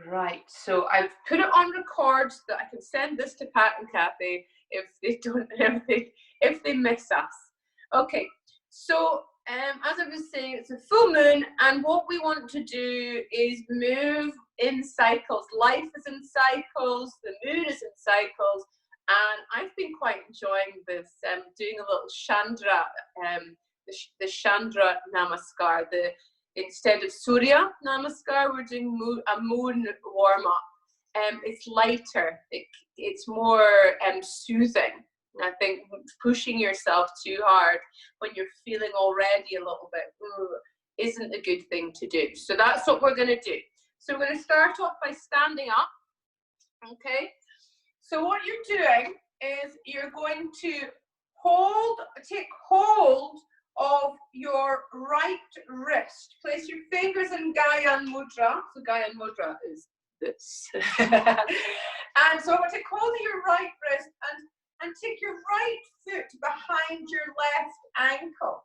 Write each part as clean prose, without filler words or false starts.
Right, so I've put it on record so that I can send this to Pat and Kathy if they miss us. Okay, so as I was saying, it's a full moon, and what we want to do is move in cycles. Life is in cycles, the moon is in cycles, and I've been quite enjoying this, doing a little Chandra, the Chandra Namaskar. Instead of Surya Namaskar, we're doing a moon warm-up. It's lighter, it's more soothing. I think pushing yourself too hard when you're feeling already a little bit isn't a good thing to do. So that's what we're going to do. So we're going to start off by standing up. Okay. So what you're doing is you're going to take hold of your right wrist. Place your fingers in Gyan Mudra. So Gyan Mudra is this. And so take hold of your right wrist and take your right foot behind your left ankle.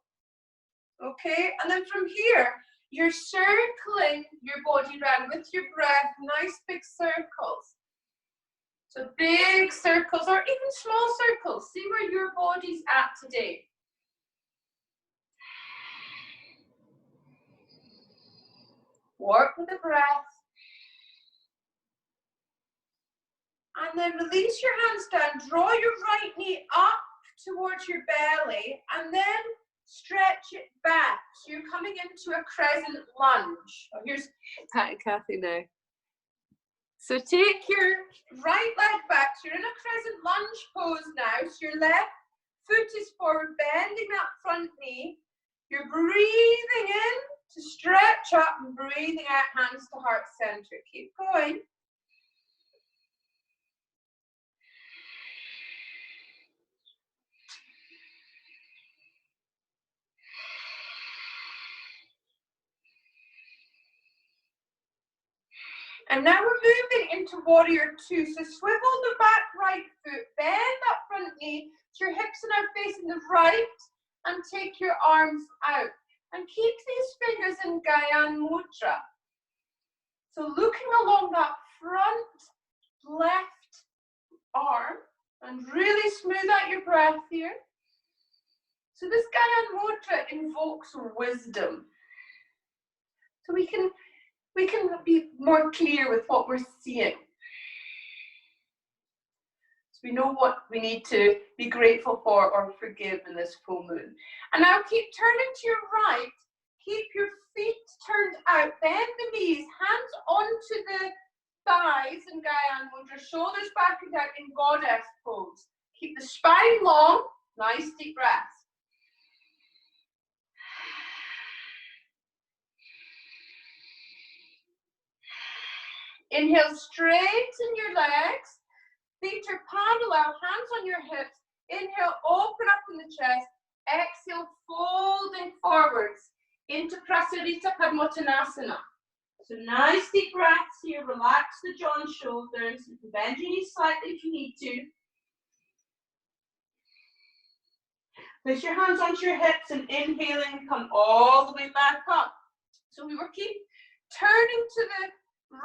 Okay, and then from here, you're circling your body around with your breath, nice big circles. So big circles or even small circles. See where your body's at today. Work with the breath. And then release your hands down. Draw your right knee up towards your belly and then stretch it back. So you're coming into a crescent lunge. Oh, here's Pat and Kathy now. So take your right leg back. So you're in a crescent lunge pose now. So your left foot is forward, bending that front knee. You're breathing in to stretch up and breathing out, hands to heart center. Keep going. And now we're moving into warrior two. So swivel the back right foot, bend that front knee, so your hips are now facing the right, and take your arms out. And keep these fingers in Gyan Mudra. So looking along that front left arm, and really smooth out your breath here. So this Gyan Mudra invokes wisdom. So we can be more clear with what we're seeing. So we know what we need to be grateful for or forgive in this full moon. And now keep turning to your right. Keep your feet turned out. Bend the knees, hands onto the thighs in Gyan Mudra, shoulders back and down in goddess pose. Keep the spine long, nice deep breaths. Inhale, straighten your legs. Feet are parallel, hands on your hips. Inhale, open up in the chest. Exhale, folding forwards into Prasarita Padmottanasana. So nice deep breaths here. Relax the jaw and shoulders. You can bend your knees slightly if you need to. Place your hands onto your hips and inhaling, come all the way back up. So we will keep turning to the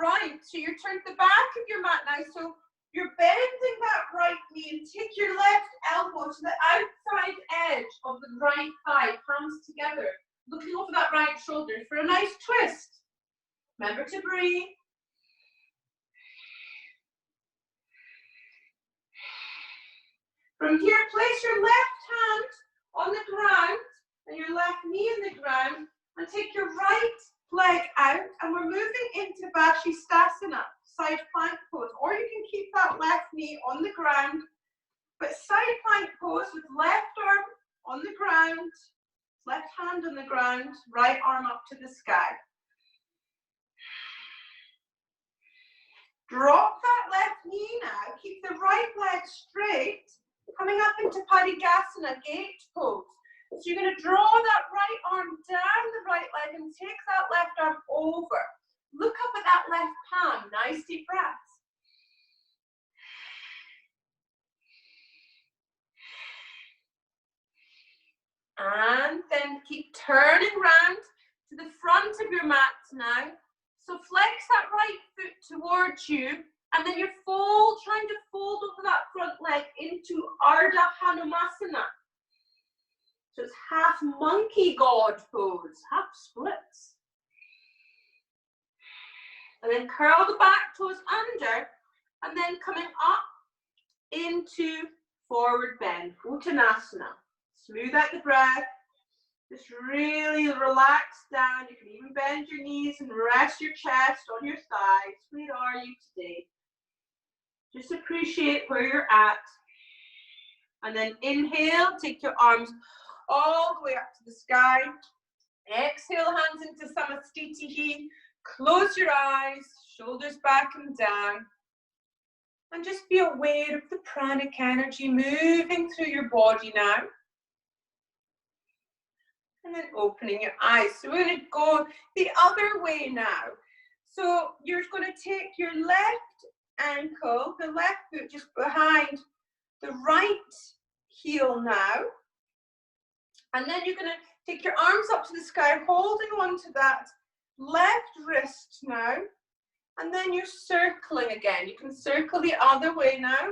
right. So you're turned the back of your mat now. So you're bending that right knee and take your left elbow to the outside edge of the right thigh, palms together, looking over that right shoulder for a nice twist. Remember to breathe. From here, place your left hand on the ground and your left knee in the ground and take your right leg out, and we're moving into Vashisthasana, side plank pose, or you can keep that left knee on the ground, but side plank pose with left arm on the ground, left hand on the ground, right arm up to the sky. Drop that left knee now, keep the right leg straight, coming up into Parigasana, gate pose. So you're going to draw that right arm down the right leg and take that left arm over. Look up at that left palm, nice deep breaths. And then keep turning round to the front of your mat now. So flex that right foot towards you, and then you're trying to fold over that front leg into Ardha Hanumasana. So it's half monkey god pose, half splits. And then curl the back toes under, and then coming up into forward bend, Uttanasana. Smooth out the breath. Just really relax down. You can even bend your knees and rest your chest on your thighs. Where are you today? Just appreciate where you're at. And then inhale, take your arms all the way up to the sky. Exhale, hands into Samastitihi. Close your eyes, shoulders back and down. And just be aware of the pranic energy moving through your body now. And then opening your eyes. So we're going to go the other way now. So you're going to take your left ankle, the left foot just behind the right heel now. And then you're going to take your arms up to the sky, holding on to that left wrist now. And then you're circling again. You can circle the other way now.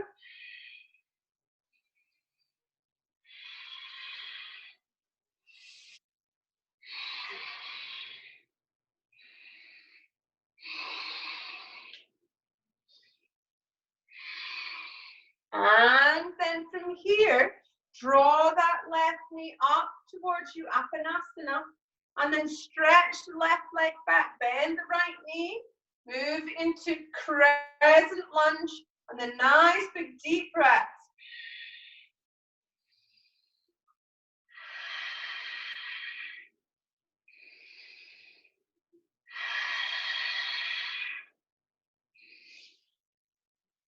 And then from here, draw that left knee up towards you, Apanasana. And then stretch the left leg back, bend the right knee, move into crescent lunge, and then nice big deep breaths.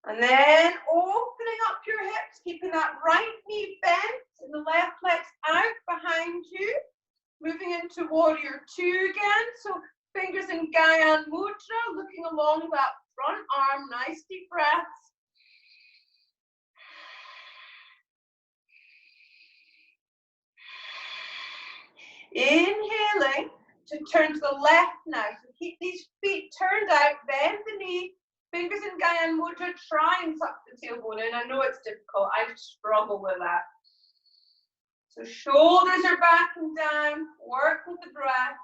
And then opening up your hips, keeping that right knee bent and the left leg's out behind you. Moving into warrior two again. So fingers in Gyan Mudra, looking along that front arm, nice deep breaths. Inhaling to turn to the left now. So keep these feet turned out, bend the knee, fingers in Gyan Mudra, try and tuck the tailbone in. I know it's difficult, I struggle with that. So shoulders are back and down, work with the breath.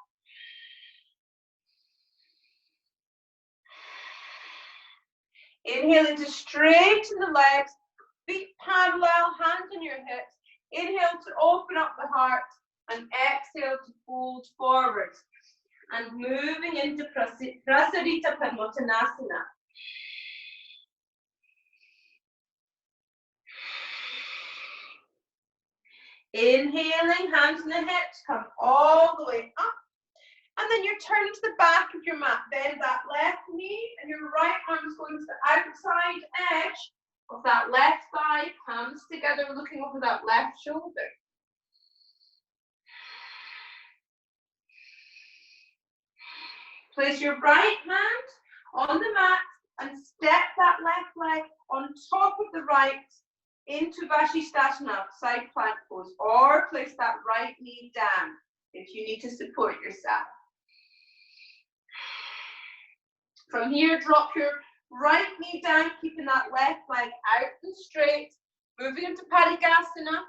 Inhaling to straighten the legs, feet parallel, hands on your hips. Inhale to open up the heart and exhale to fold forwards. And moving into Prasarita Padmottanasana. Inhaling, hands on the hips, come all the way up. And then you're turning to the back of your mat. Bend that left knee and your right arm is going to the outside edge of that left thigh. Hands together, looking over that left shoulder. Place your right hand on the mat and step that left leg on top of the right into Vashisthasana, side plank pose, or place that right knee down if you need to support yourself. From here, drop your right knee down, keeping that left leg out and straight, moving into Padikasana.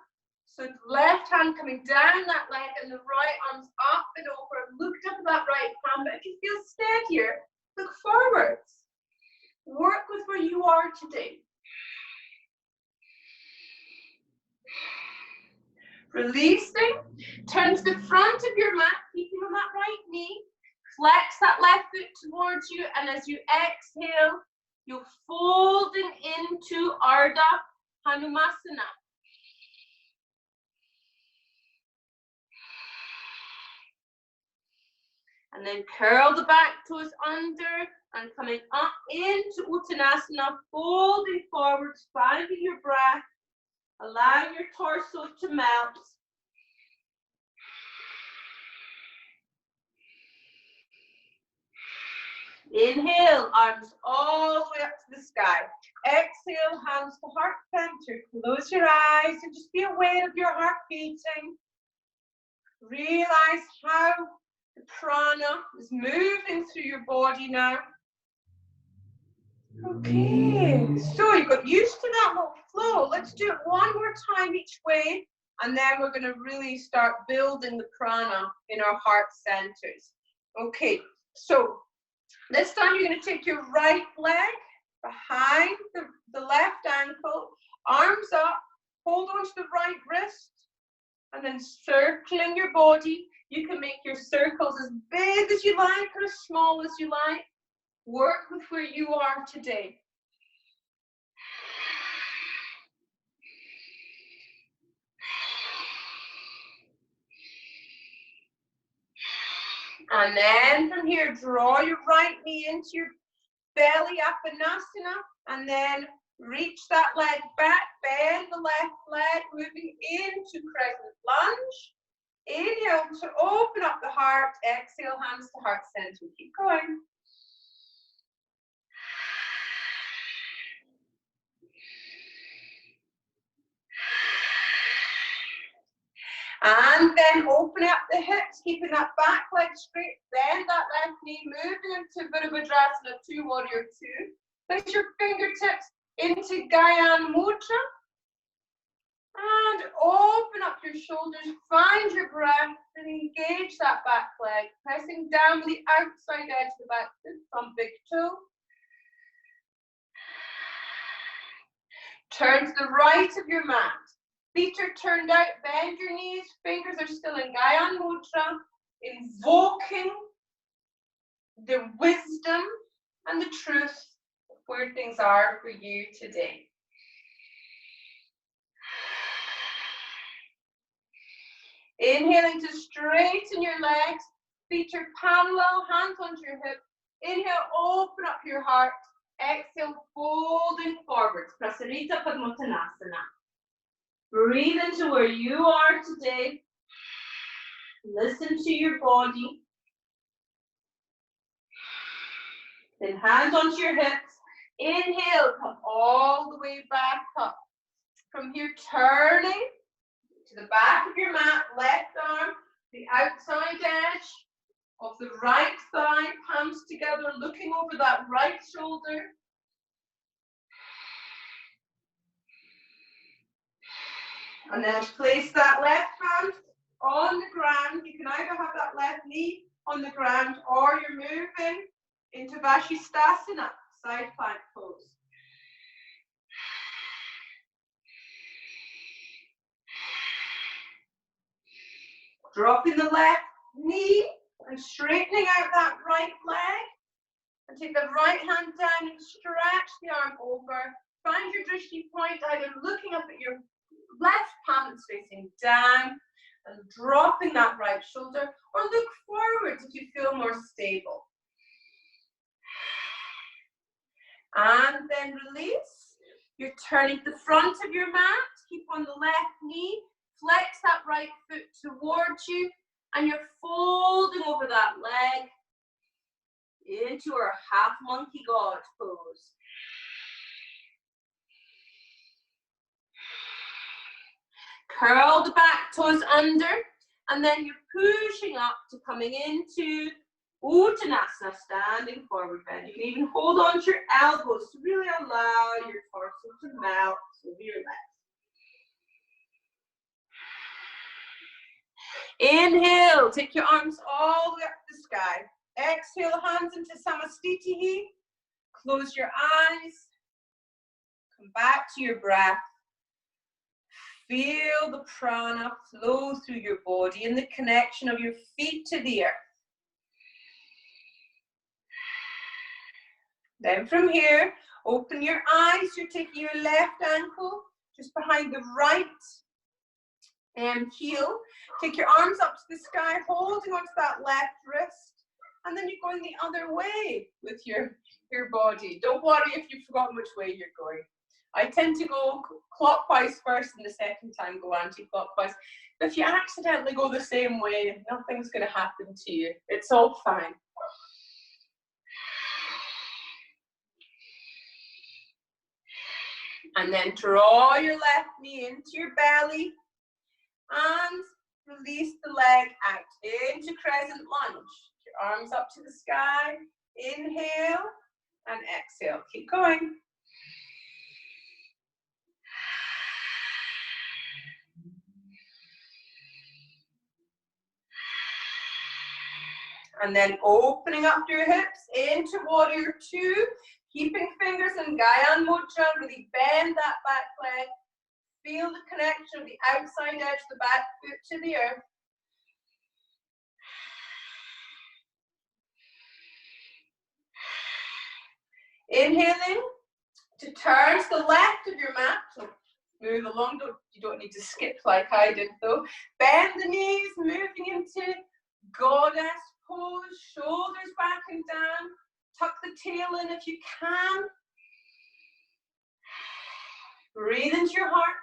So the left hand coming down that leg and the right arm's up and over. Look up at that right hand, but if you feel steadier, look forwards. Work with where you are today. Releasing, turn to the front of your mat, keeping on that right knee. Flex that left foot towards you, and as you exhale, you're folding into Ardha Hanumasana. And then curl the back toes under and coming up into Uttanasana, folding forwards, finding your breath, allowing your torso to melt. Inhale, arms all the way up to the sky. Exhale, hands to heart center. Close your eyes and just be aware of your heart beating. Realize how the prana is moving through your body now. Okay, so you got used to that little flow. Let's do it one more time each way, and then we're going to really start building the prana in our heart centers. Okay, so this time you're going to take your right leg behind the left ankle, arms up, hold on to the right wrist, and then circling your body. You can make your circles as big as you like or as small as you like. Work with where you are today. And then from here, draw your right knee into your belly up in Asana, and then reach that leg back, bend the left leg, moving into crescent lunge. Inhale to open up the heart, exhale, hands to heart center. Keep going. And then open up the hips, keeping that back leg straight, bend that left knee, moving into Virabhadrasana 2, Warrior 2. Place your fingertips into Gyan Mudra. And open up your shoulders, find your breath, and engage that back leg, pressing down with the outside edge of the back foot from big toe. Turn to the right of your mat. Feet are turned out, bend your knees, fingers are still in Gyan Mudra, invoking the wisdom and the truth of where things are for you today. Inhaling to straighten your legs, feet are parallel, hands onto your hip. Inhale, open up your heart. Exhale, folding forwards, Prasarita Padmottanasana. Breathe into where you are today. Listen to your body. Then hands onto your hips. Inhale, come all the way back up. From here, turning to the back of your mat, left arm, the outside edge of the right thigh, palms together, looking over that right shoulder. And then place that left hand on the ground. You can either have that left knee on the ground or you're moving into Vashisthasana, side plank pose. Dropping the left knee and straightening out that right leg. And take the right hand down and stretch the arm over. Find your drishti point, either looking up at your left palm that's facing down and dropping that right shoulder, or look forwards if you feel more stable. And then release. You're turning the front of your mat. Keep on the left knee. Flex that right foot towards you. And you're folding over that leg into our half monkey god pose. Curl the back toes under, and then you're pushing up to coming into Uttanasana, standing forward bend. You can even hold on to your elbows to really allow your torso to melt over your legs. Inhale, take your arms all the way up to the sky. Exhale, hands into Samastitihi. Close your eyes. Come back to your breath. Feel the prana flow through your body and the connection of your feet to the earth. Then from here, open your eyes. You're taking your left ankle just behind the right heel. Take your arms up to the sky, holding onto that left wrist. And then you're going the other way with your body. Don't worry if you've forgotten which way you're going. I tend to go clockwise first and the second time go anti-clockwise. But if you accidentally go the same way, nothing's going to happen to you. It's all fine. And then draw your left knee into your belly and release the leg out into crescent lunge. Your arms up to the sky. Inhale and exhale. Keep going. And then opening up your hips into warrior two, keeping fingers in Gyan Mudra, really bend that back leg. Feel the connection of the outside edge of the back foot to the earth. Inhaling to turn to the left of your mat. So move along, you don't need to skip like I did though. Bend the knees, moving into goddess pose, shoulders back and down. Tuck the tail in if you can. Breathe into your heart.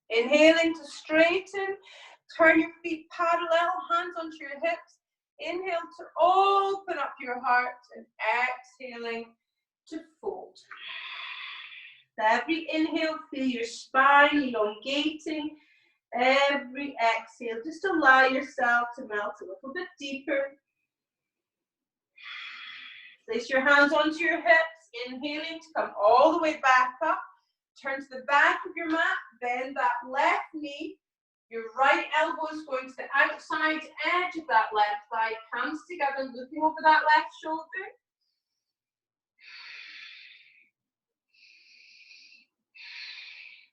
Inhaling to straighten, turn your feet parallel, hands onto your hips. Inhale to open up your heart and exhaling to fold. Every inhale, feel your spine elongating. Every exhale, just allow yourself to melt a little bit deeper. Place your hands onto your hips, inhaling to come all the way back up. Turn to the back of your mat, bend that left knee. Your right elbow is going to the outside edge of that left thigh, hands together, looking over that left shoulder.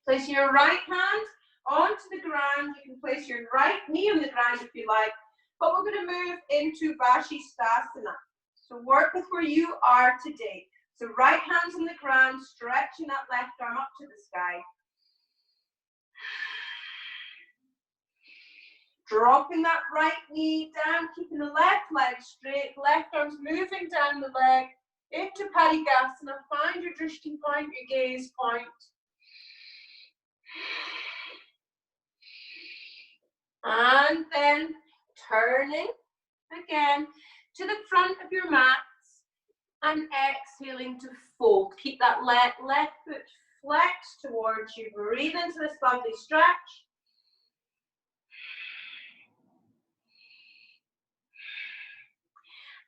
Place your right hand onto the ground. You can place your right knee on the ground if you like, but we're going to move into Vashisthasana. So work with where you are today. So right hand's on the ground, stretching that left arm up to the sky. Dropping that right knee down, keeping the left leg straight, left arm's moving down the leg into Parigasana. Find your drishti point, your gaze point. And then turning again to the front of your mats and exhaling to fold. Keep that left foot flexed towards you. Breathe into this lovely stretch.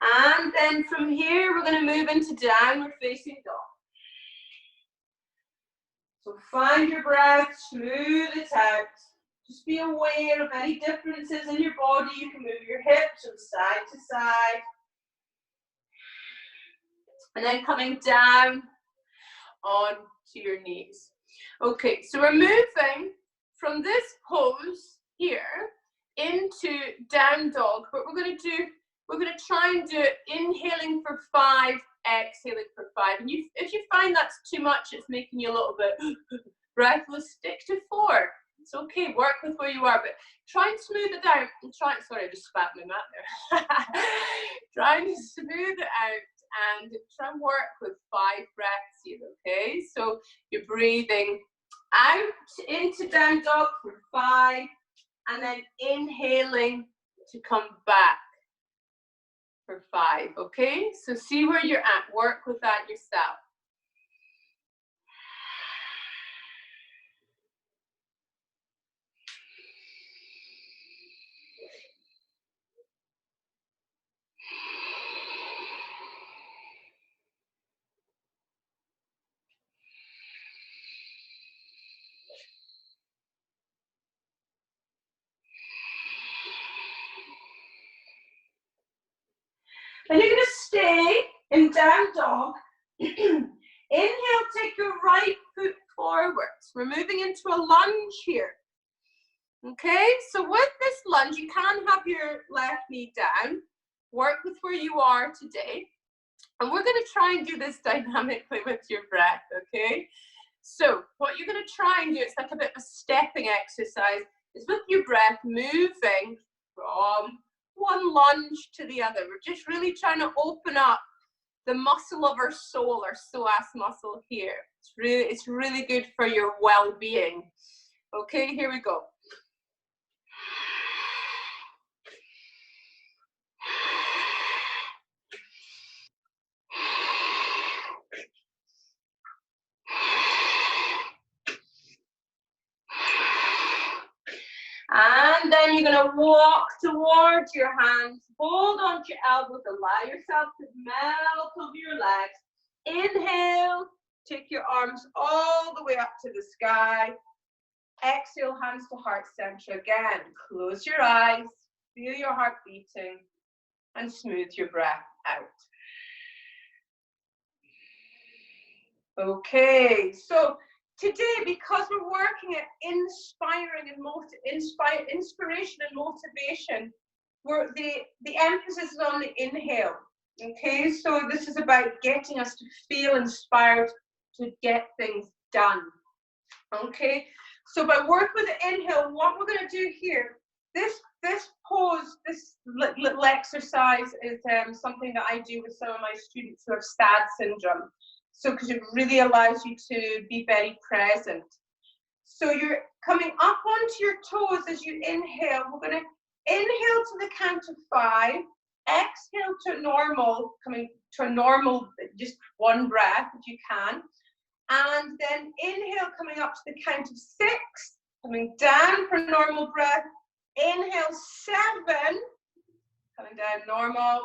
And then from here, we're going to move into downward facing dog. So find your breath, smooth it out. Just be aware of any differences in your body. You can move your hips from side to side. And then coming down onto your knees. Okay, so we're moving from this pose here into down dog. But we're going to try and do it inhaling for 5, exhaling for 5. And if you find that's too much, it's making you a little bit breathless, stick to 4. It's okay, work with where you are, but try and smooth it out. Sorry, I just spat my mat there. Try and smooth it out and try and work with 5 breaths here, okay? So you're breathing out into down dog for 5, and then inhaling to come back for 5, okay? So see where you're at, work with that yourself. And you're going to stay in down dog. Inhale, take your right foot forwards. We're moving into a lunge here. Okay, so with this lunge, you can have your left knee down. Work with where you are today. And we're going to try and do this dynamically with your breath, okay? So what you're going to try and do, it's like a bit of a stepping exercise, is with your breath moving from one lunge to the other. We're just really trying to open up the muscle of our soul, our psoas muscle here. It's really good for your well-being. Okay, here we go. And then you're going to walk towards your hands. Hold on to your elbows. Allow yourself to melt over your legs. Inhale. Take your arms all the way up to the sky. Exhale, hands to heart center again. Close your eyes. Feel your heart beating. And smooth your breath out. Okay, so today, because we're working at inspiring and inspiration and motivation, the emphasis is on the inhale. Okay, so this is about getting us to feel inspired to get things done. Okay, so by working with the inhale, what we're going to do here, this pose, this little exercise is something that I do with some of my students who have STAD syndrome. So, because it really allows you to be very present. So you're coming up onto your toes as you inhale. We're going to inhale to the count of 5. Exhale to normal, coming to a normal, just one breath if you can. And then inhale coming up to the count of 6. Coming down for normal breath. Inhale 7. Coming down normal.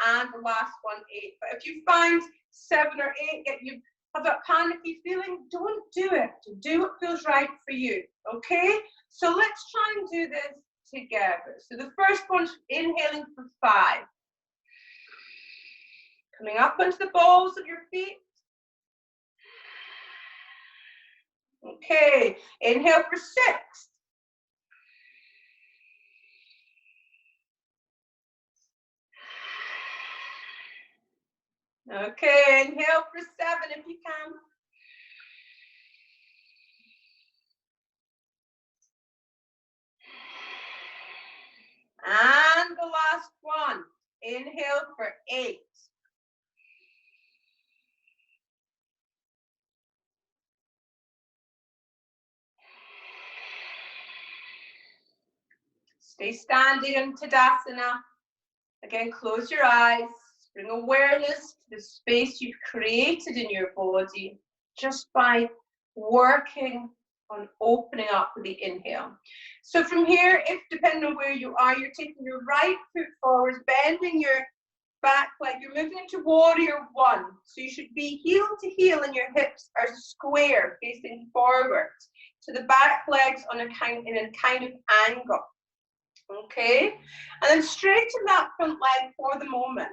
And the last one, 8. But if you find 7 or 8, you have that panicky feeling, don't do it. Do what feels right for you, okay? So let's try and do this together. So the first one's inhaling for 5. Coming up onto the balls of your feet. Okay, inhale for 6. Okay, inhale for 7 if you can. And the last one, inhale for 8. Stay standing in Tadasana. Again, close your eyes. Bring awareness to the space you've created in your body just by working on opening up with the inhale. So from here, if depending on where you are, you're taking your right foot forward, bending your back leg. You're moving into warrior 1. So you should be heel to heel and your hips are square, facing forward. So the back legs in a kind of angle. Okay, and then straighten that front leg for the moment.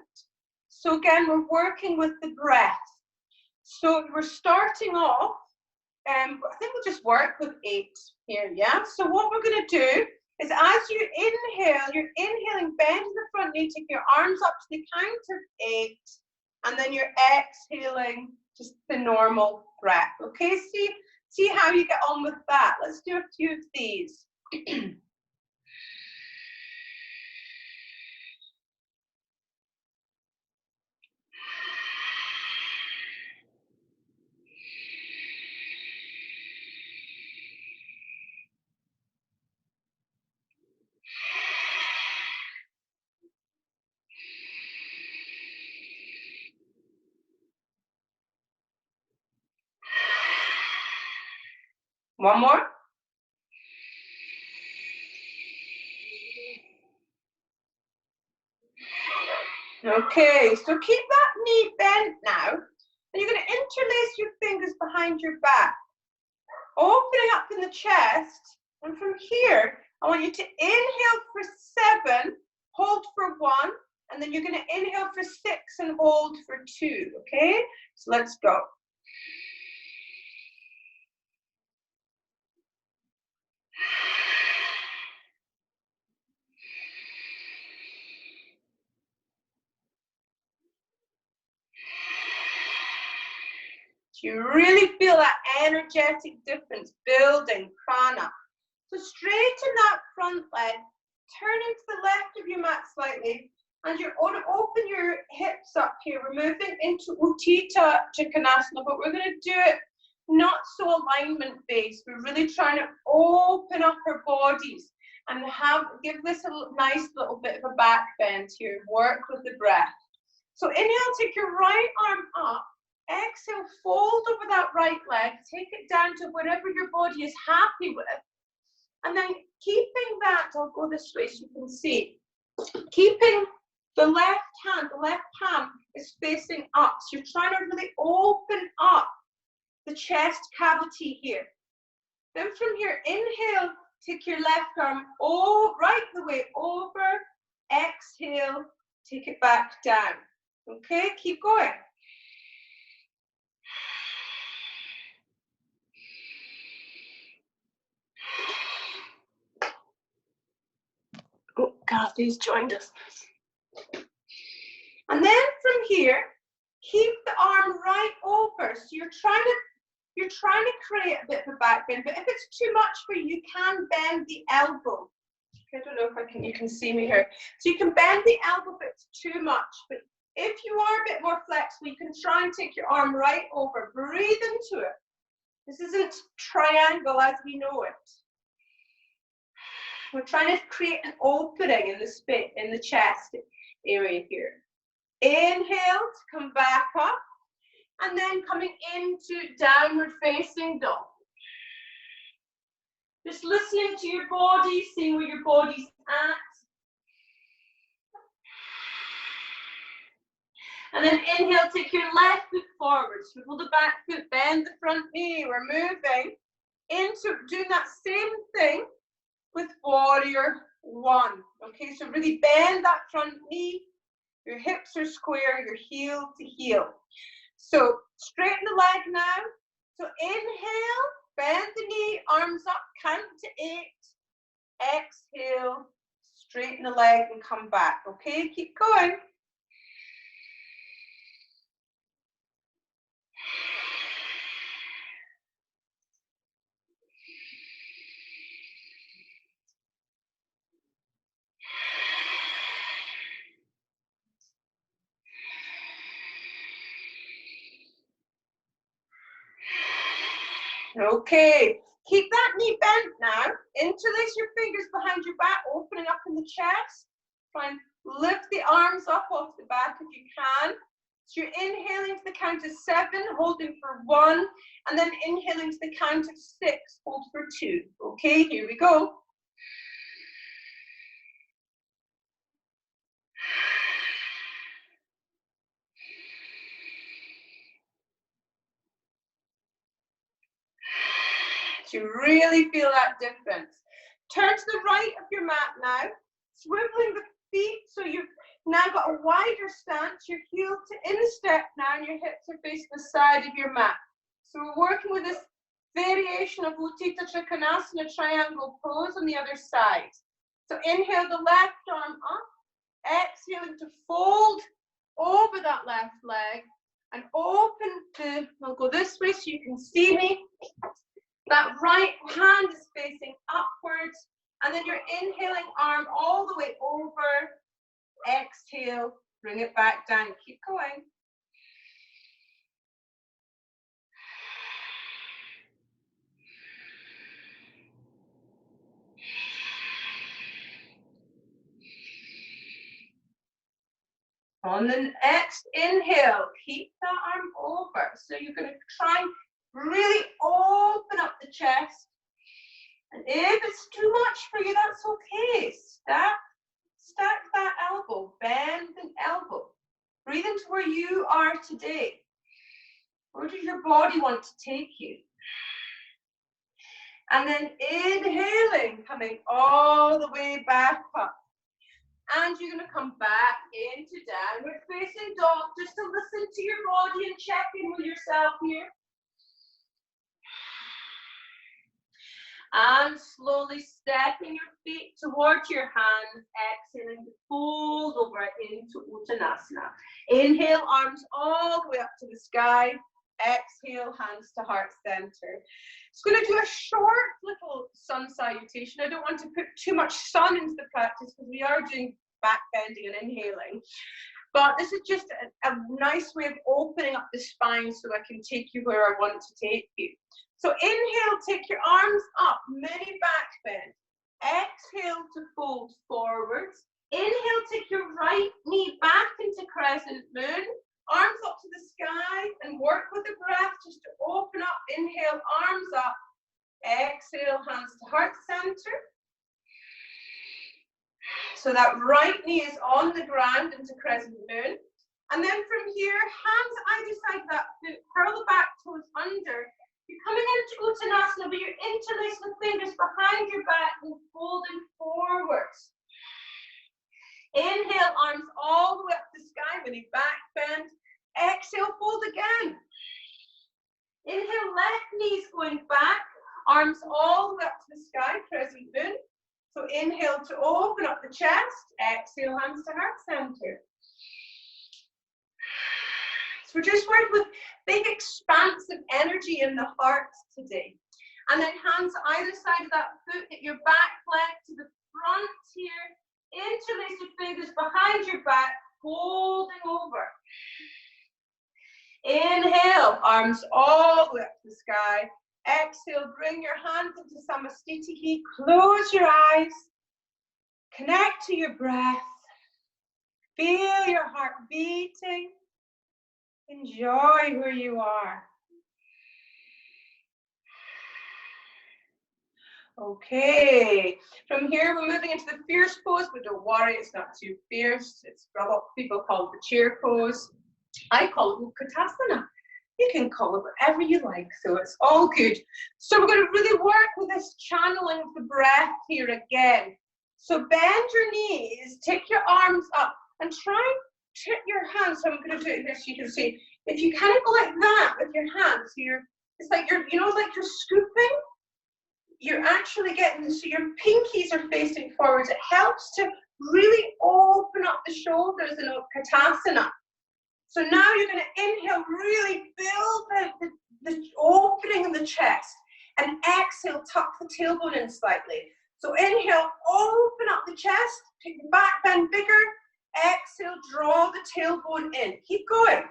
So again, we're working with the breath. So we're starting off, I think we'll just work with 8 here, yeah? So what we're going to do is as you inhale, you're inhaling, bend the front knee, take your arms up to the count of 8, and then you're exhaling just the normal breath, okay? See how you get on with that. Let's do a few of these. One more. Okay, so keep that knee bent now, and you're going to interlace your fingers behind your back, opening up in the chest, and from here, I want you to inhale for 7, hold for 1, and then you're going to inhale for 6 and hold for 2, okay? So let's go. You really feel that energetic difference building prana. So straighten that front leg, turn into the left of your mat slightly, and you're going to open your hips up here. We're moving into Utthita Trikonasana, but we're going to do it not so alignment based. We're really trying to open up our bodies and give this a nice little bit of a back bend here. Work with the breath. So inhale, take your right arm up. Exhale, fold over that right leg, take it down to wherever your body is happy with. And then keeping that, I'll go this way so you can see, keeping the left hand, the left palm is facing up. So you're trying to really open up the chest cavity here. Then from here, inhale, take your left arm right the way over, exhale, take it back down. Okay, keep going. Oh, Kathy's joined us. And then from here, keep the arm right over. So you're trying to create a bit of a back bend, but if it's too much for you, you can bend the elbow. I don't know if you can see me here. So you can bend the elbow if it's too much, but if you are a bit more flexible, you can try and take your arm right over. Breathe into it. This isn't triangle as we know it. We're trying to create an opening in the chest area here. Inhale to come back up, and then coming into downward facing dog. Just listening to your body, seeing where your body's at. And then inhale, take your left foot forward, swivel the back foot, bend the front knee. We're moving into doing that same thing with warrior one. Okay, so really bend that front knee. Your hips are square, your heel to heel. So straighten the leg now. So inhale, bend the knee, arms up, count to 8. Exhale, straighten the leg and come back. Okay, keep going. Okay, keep that knee bent now. Interlace your fingers behind your back, opening up in the chest. Try and lift the arms up off the back if you can. So you're inhaling to the count of 7, holding for 1, and then inhaling to the count of 6, hold for 2. Okay, here we go. So you really feel that difference. Turn to the right of your mat now, swiveling the feet so you've now got a wider stance, your heel to instep now, and your hips are facing the side of your mat. So we're working with this variation of Utthita Trikonasana triangle pose on the other side. So inhale the left arm up, exhaling to fold over that left leg and open I'll go this way so you can see me. That right hand is facing upwards, and then you're inhaling arm all the way over. Exhale, bring it back down. Keep going. On the next inhale, keep that arm over. So you're going to try and really open up the chest. And if it's too much for you, that's okay. Stack that elbow, bend an elbow. Breathe into where you are today. Where does your body want to take you? And then inhaling, coming all the way back up. And you're going to come back into downward facing dog, just to listen to your body and check in with yourself here. And slowly stepping your feet towards your hands, exhaling to fold over into Uttanasana. Inhale, arms all the way up to the sky. Exhale, hands to heart center. It's going to do a short little sun salutation. I don't want to put too much sun into the practice because we are doing back bending and inhaling. But this is just a nice way of opening up the spine so I can take you where I want to take you. So inhale, take your arms up, mini back bend. Exhale to fold forwards. Inhale, take your right knee back into crescent moon. Arms up to the sky and work with the breath just to open up. Inhale, arms up. Exhale, hands to heart center. So that right knee is on the ground into crescent moon. And then from here, hands either side of that foot, curl the back toes under. You're coming into Uttanasana, but you're interlacing the fingers behind your back and folding forwards. Inhale, arms all the way up to the sky, really back bend. Exhale, fold again. Inhale, left knee's going back, arms all the way up to the sky, crescent moon. So inhale to open up the chest, exhale, hands to heart center. So we're just working with big expansive energy in the heart today. And then hands either side of that foot, get your back leg to the front here, interlace your fingers behind your back, folding over. Inhale, arms all the way up to the sky. Exhale, bring your hands into Samastitihi. Close your eyes. Connect to your breath. Feel your heart beating. Enjoy where you are. Okay, from here we're moving into the fierce pose, but don't worry, it's not too fierce. It's what people call the chair pose. I call it Utkatasana. You can call it whatever you like, so it's all good. So we're going to really work with this channeling of the breath here again. So bend your knees, take your arms up, and try and tip your hands. So I'm going to do it here so you can see. If you kind of go like that with your hands here, it's like you're, you know, like you're scooping. You're actually getting, so your pinkies are facing forwards. It helps to really open up the shoulders in Utkatasana. So now you're going to inhale, really build the opening of the chest, and exhale, tuck the tailbone in slightly. So inhale, open up the chest, take the back bend bigger, exhale, draw the tailbone in. Keep going.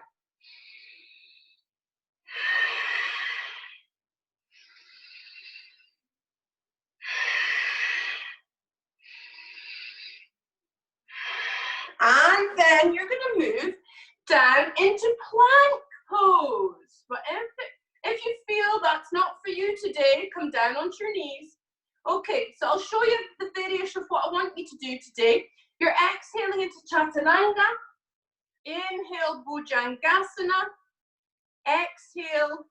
And then you're going to move down into plank pose. But if you feel that's not for you today, come down onto your knees. Okay, so I'll show you the variation of what I want you to do today. You're exhaling into Chaturanga. Inhale, Bhujangasana. Exhale,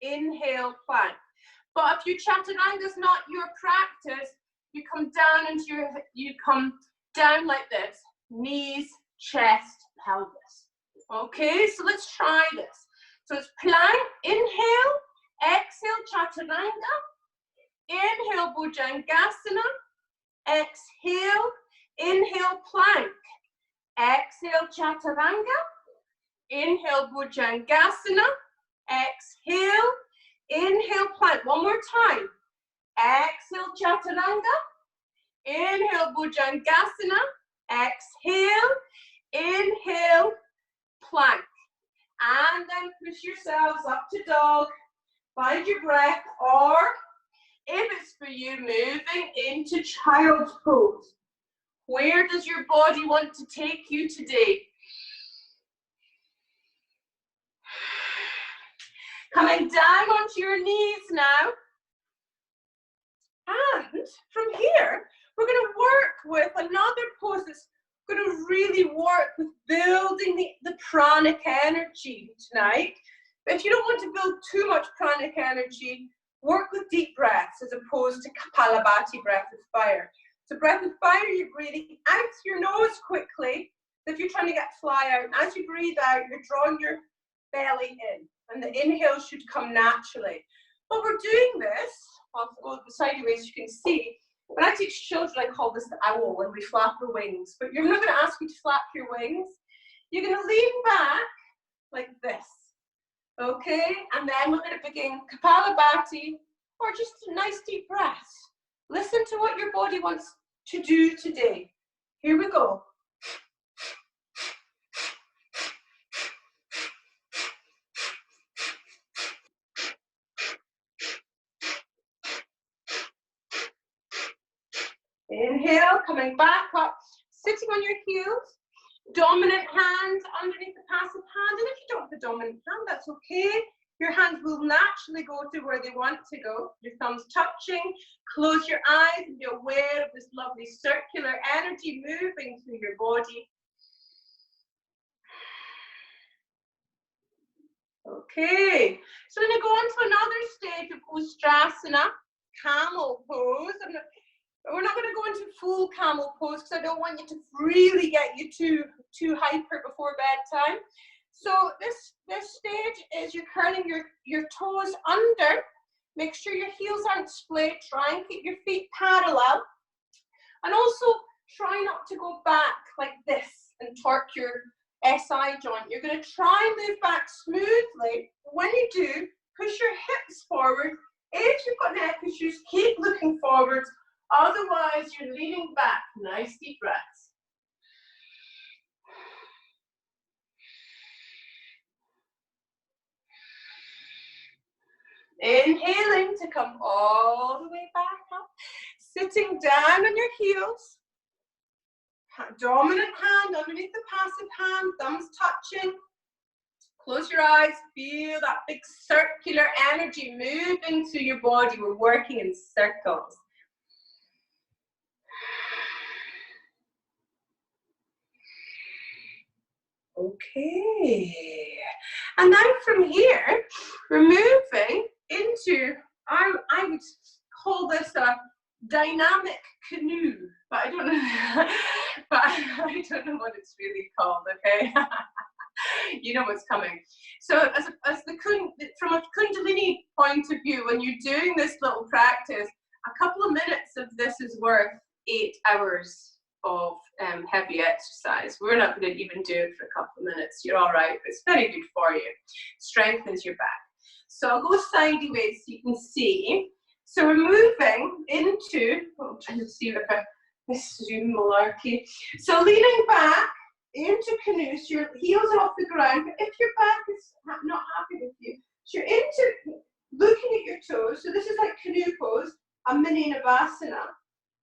inhale, plank. But if your Chaturanga is not your practice, you come down like this. Knees, chest, pelvis. Okay, so let's try this. So it's plank, inhale, exhale, Chaturanga, inhale, Bhujangasana, exhale, inhale, plank, exhale, Chaturanga, inhale, Bhujangasana, exhale, inhale, plank. One more time. Exhale, Chaturanga, inhale, Bhujangasana, exhale, inhale, plank. And then push yourselves up to dog. Find your breath, or if it's for you, moving into child's pose. Where does your body want to take you today? Coming down onto your knees now. And from here, we're going to work with another pose that's going to really work with building the pranic energy tonight. But if you don't want to build too much pranic energy, work with deep breaths as opposed to Kapalabhati, breath of fire. So breath of fire, you're breathing out through your nose quickly. If you're trying to get fly out, and as you breathe out, you're drawing your belly in. And the inhale should come naturally. But we're doing this, I'll go sideways, you can see. When I teach children, I call this the owl, when we flap our wings. But you're not going to ask you to flap your wings. You're going to lean back like this. Okay? And then we're going to begin Kapalabhati, or just a nice deep breath. Listen to what your body wants to do today. Here we go. Inhale, coming back up, sitting on your heels, dominant hand underneath the passive hand, and if you don't have a dominant hand, that's okay. Your hands will naturally go to where they want to go. Your thumbs touching. Close your eyes and be aware of this lovely circular energy moving through your body. Okay, so we're going to go on to another stage of Ustrasana, camel pose. We're not going to go into full camel pose because I don't want you to really get you too hyper before bedtime. So this stage is you're curling your toes under. Make sure your heels aren't splayed. Try and keep your feet parallel. And also try not to go back like this and torque your SI joint. You're going to try and move back smoothly. When you do, push your hips forward. If you've got neck issues, keep looking forwards. Otherwise, you're leaning back. Nice deep breaths. Inhaling to come all the way back up. Sitting down on your heels. Dominant hand underneath the passive hand, thumbs touching. Close your eyes, feel that big circular energy moving through your body. We're working in circles. Okay. And now from here, we're moving into, I would call this a dynamic canoe, but I don't know, but I don't know what it's really called, okay? You know what's coming. So from a Kundalini point of view, when you're doing this little practice, a couple of minutes of this is worth 8 hours of heavy exercise. We're not going to even do it for a couple of minutes. You're all right, but it's very good for you. Strengthens your back. So I'll go sideways so you can see. So we're moving into, I'm trying to see if this Zoom malarkey. So leaning back into canoe, so your heels are off the ground, but if your back is not happy with you, so you're into looking at your toes. So this is like canoe pose, a mini Navasana.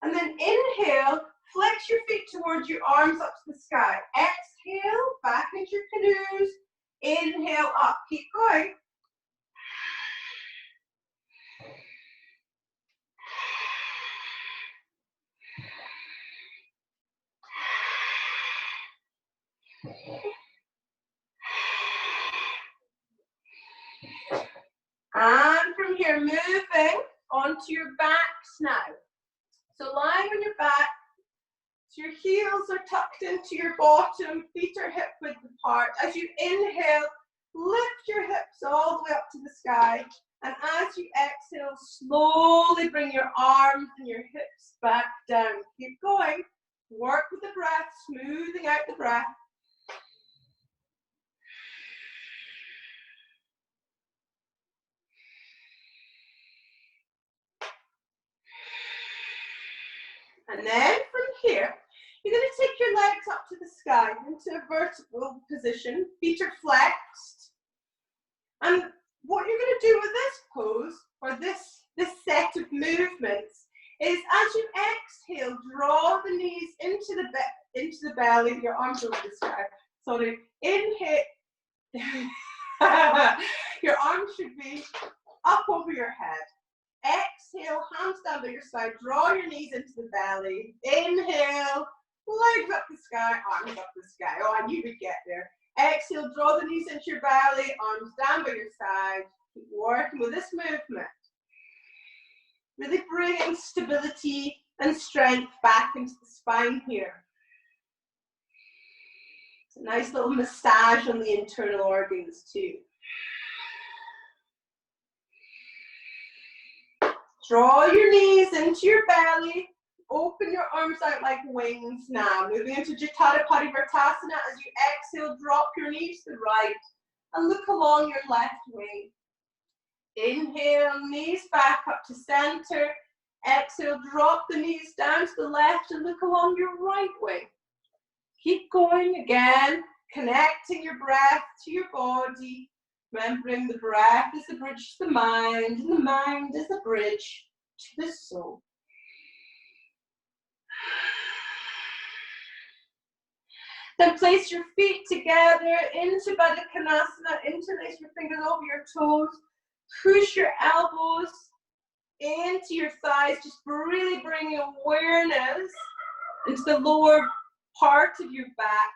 And then inhale, flex your feet towards your arms up to the sky. Exhale, back into your canoes. Inhale up, keep going. And from here, moving onto your backs now. So lying on your back, so your heels are tucked into your bottom, feet are hip width apart. As you inhale, lift your hips all the way up to the sky. And as you exhale, slowly bring your arms and your hips back down. Keep going. Work with the breath, smoothing out the breath. And then from here, you're going to take your legs up to the sky into a vertical position. Feet are flexed. And what you're going to do with this pose, or this set of movements, is as you exhale, draw the knees into the belly, your arms over the sky. Sorry, inhale. Your arms should be up over your head. Exhale, hands down by your side, draw your knees into the belly. Inhale, legs up the sky, arms up the sky. Oh, I knew we'd get there. Exhale, draw the knees into your belly, arms down by your side. Keep working with this movement. Really bringing stability and strength back into the spine here. It's a nice little massage on the internal organs too. Draw your knees into your belly. Open your arms out like wings now. Moving into Jatara Parivartasana. As you exhale, drop your knees to the right and look along your left wing. Inhale, knees back up to center. Exhale, drop the knees down to the left and look along your right wing. Keep going again, connecting your breath to your body. Remembering the breath is the bridge to the mind, and the mind is the bridge to the soul. Then place your feet together into Baddha Konasana, interlace your fingers over your toes, push your elbows into your thighs, just really bringing awareness into the lower part of your back.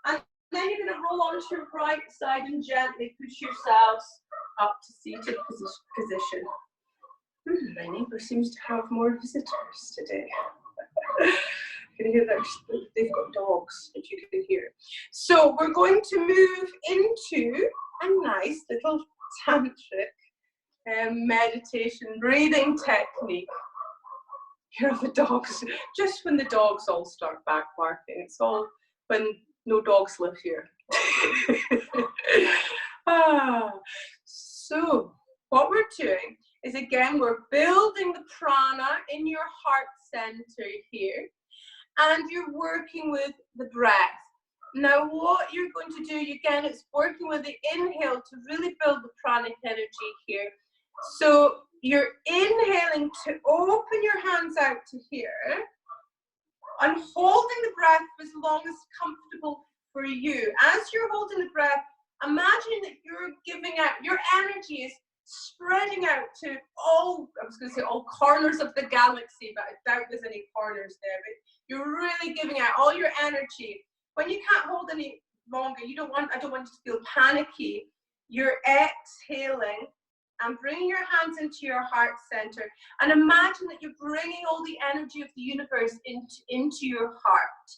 And then you're going to roll onto your right side and gently push yourselves up to seated position. My neighbour seems to have more visitors today. You can hear that they've got dogs, if you can hear. So we're going to move into a nice little tantric meditation breathing technique. Here are the dogs. Just when the dogs all start back barking, it's all when no dogs live here. So what we're doing is, again, we're building the prana in your heart center here, and you're working with the breath. Now what you're going to do, again, it's working with the inhale to really build the pranic energy here. So you're inhaling to open your hands out to here and holding the breath for as long as comfortable for you. As you're holding the breath, imagine that you're giving out, your energy is spreading out to all, I was going to say all corners of the galaxy, but I doubt there's any corners there, but you're really giving out all your energy. When you can't hold any longer, I don't want you to feel panicky. You're exhaling and bringing your hands into your heart center, and imagine that you're bringing all the energy of the universe into your heart.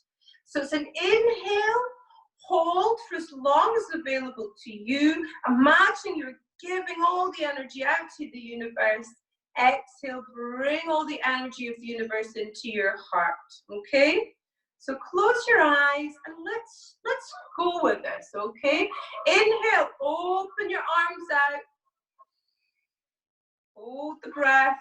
So it's an inhale, hold for as long as available to you. Imagine you're giving all the energy out to the universe. Exhale, bring all the energy of the universe into your heart. Okay? So close your eyes and let's go with this, okay? Inhale, open your arms out. Hold the breath.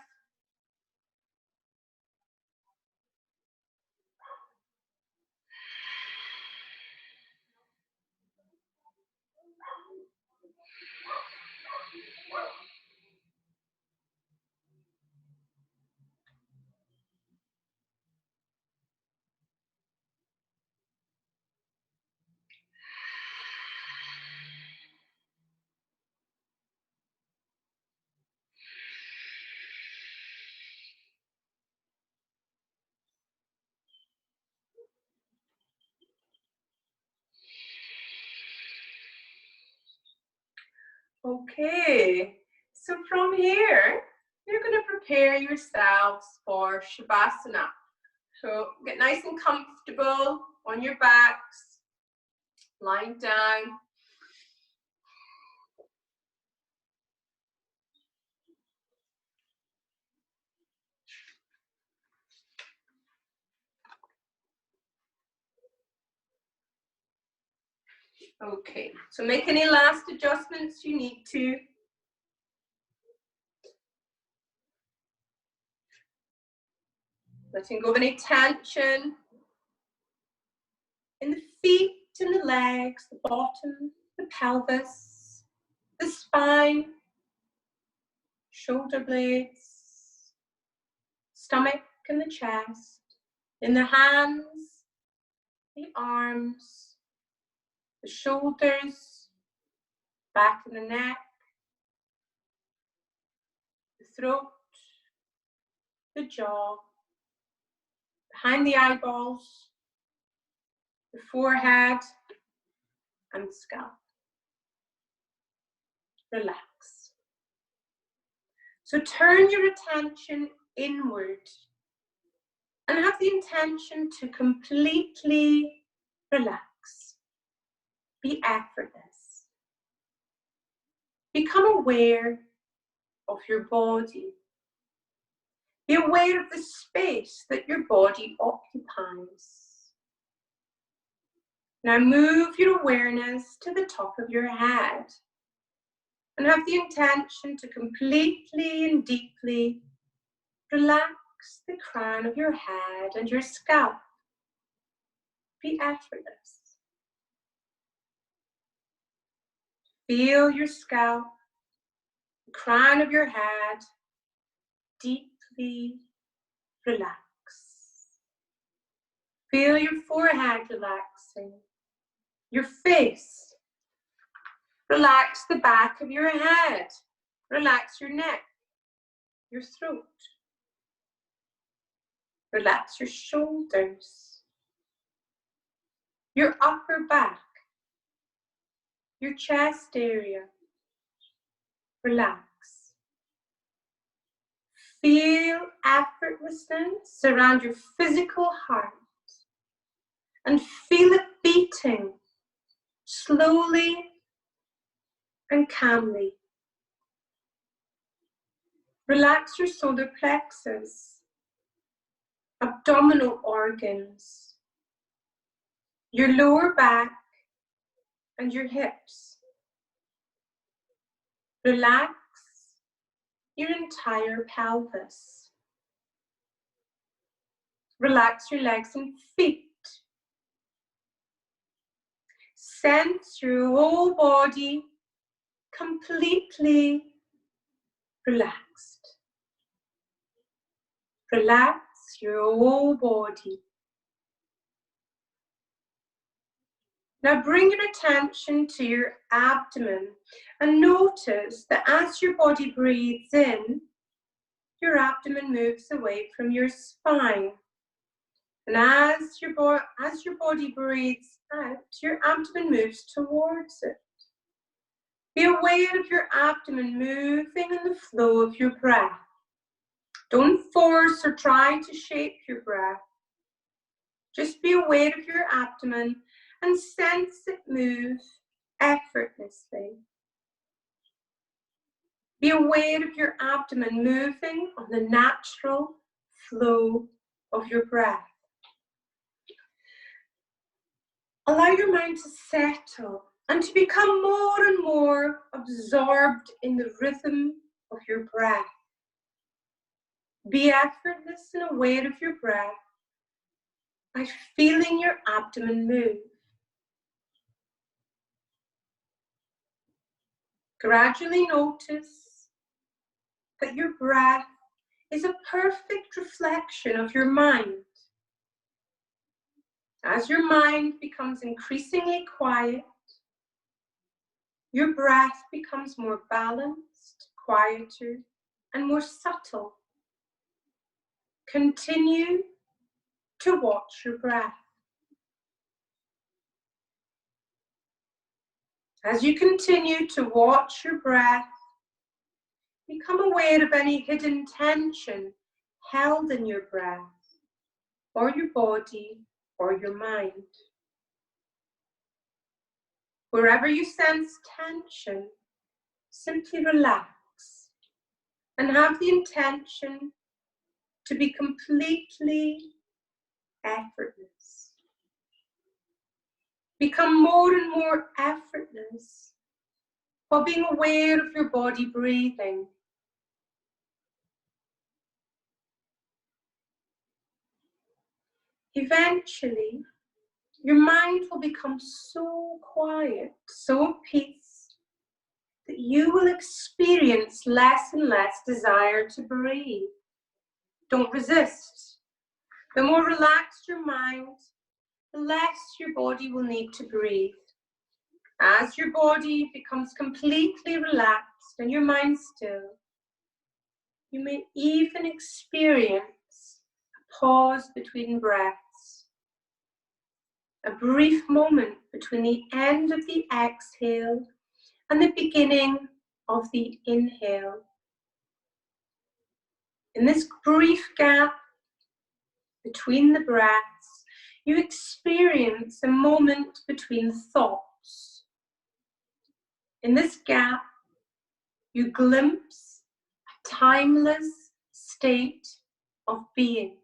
Okay, so from here, you're going to prepare yourselves for Shavasana. So get nice and comfortable on your backs, lying down. Okay, so make any last adjustments you need to. Letting go of any tension in the feet and the legs, the bottom, the pelvis, the spine, shoulder blades, stomach and the chest, in the hands, the arms, the shoulders, back of the neck, the throat, the jaw, behind the eyeballs, the forehead, and the scalp. Relax. So turn your attention inward and have the intention to completely relax. Be effortless. Become aware of your body. Be aware of the space that your body occupies. Now move your awareness to the top of your head and have the intention to completely and deeply relax the crown of your head and your scalp. Be effortless. Feel your scalp, the crown of your head, deeply relax. Feel your forehead relaxing, your face. Relax the back of your head. Relax your neck, your throat. Relax your shoulders, your upper back, your chest area. Relax. Feel effortlessness around your physical heart and feel it beating slowly and calmly. Relax your solar plexus, abdominal organs, your lower back and your hips. Relax your entire pelvis. Relax your legs and feet. Sense your whole body completely relaxed. Relax your whole body. Now bring your attention to your abdomen and notice that as your body breathes in, your abdomen moves away from your spine. And as your body breathes out, your abdomen moves towards it. Be aware of your abdomen moving in the flow of your breath. Don't force or try to shape your breath. Just be aware of your abdomen and sense it move effortlessly. Be aware of your abdomen moving on the natural flow of your breath. Allow your mind to settle and to become more and more absorbed in the rhythm of your breath. Be effortless and aware of your breath by feeling your abdomen move. Gradually notice that your breath is a perfect reflection of your mind. As your mind becomes increasingly quiet, your breath becomes more balanced, quieter, and more subtle. Continue to watch your breath. As you continue to watch your breath, become aware of any hidden tension held in your breath, or your body, or your mind. Wherever you sense tension, simply relax and have the intention to be completely effortless. Become more and more effortless while being aware of your body breathing. Eventually, your mind will become so quiet, so at peace, that you will experience less and less desire to breathe. Don't resist. The more relaxed your mind, the less your body will need to breathe. As your body becomes completely relaxed and your mind still, you may even experience a pause between breaths, a brief moment between the end of the exhale and the beginning of the inhale. In this brief gap between the breaths, you experience a moment between thoughts. In this gap, you glimpse a timeless state of being.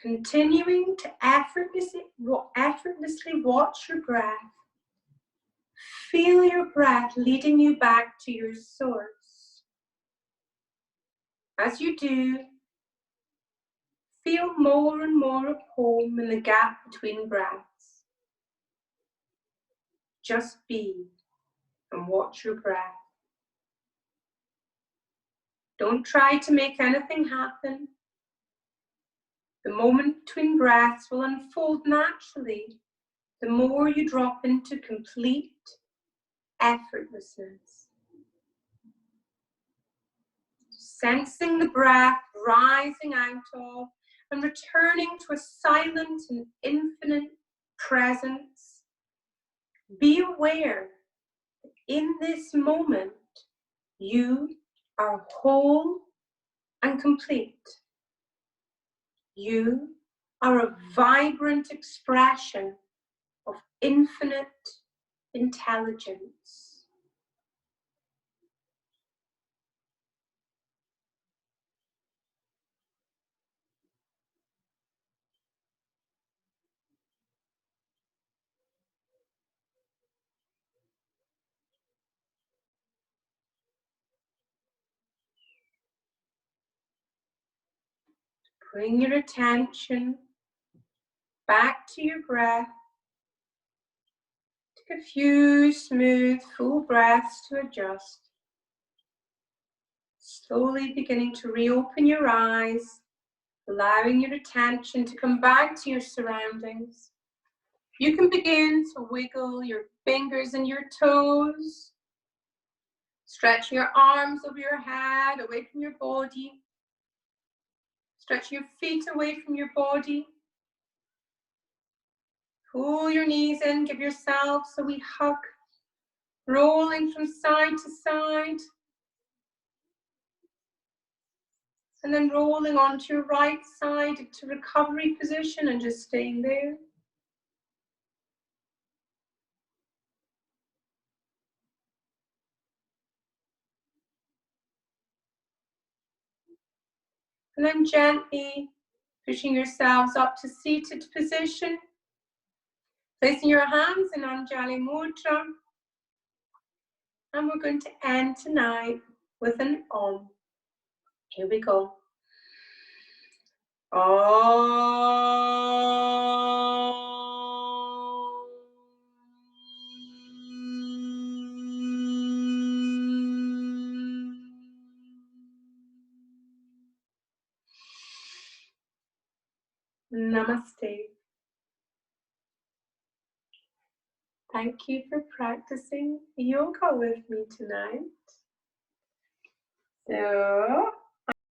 Continuing to effortlessly watch your breath, feel your breath leading you back to your source. As you do, feel more and more at home in the gap between breaths. Just be and watch your breath. Don't try to make anything happen. The moment between breaths will unfold naturally the more you drop into complete effortlessness. Sensing the breath rising out of and returning to a silent and infinite presence. Be aware that in this moment, you are whole and complete. You are a vibrant expression of infinite intelligence. Bring your attention back to your breath. Take a few smooth, full breaths to adjust. Slowly beginning to reopen your eyes, allowing your attention to come back to your surroundings. You can begin to wiggle your fingers and your toes, stretching your arms over your head, away from your body, stretching your feet away from your body. Pull your knees in, give yourself a wee hug, rolling from side to side. And then rolling onto your right side to recovery position and just staying there. And then gently pushing yourselves up to seated position. Placing your hands in Anjali Mudra. And we're going to end tonight with an Om. Here we go. Om. Namaste. Thank you for practicing yoga with me tonight. So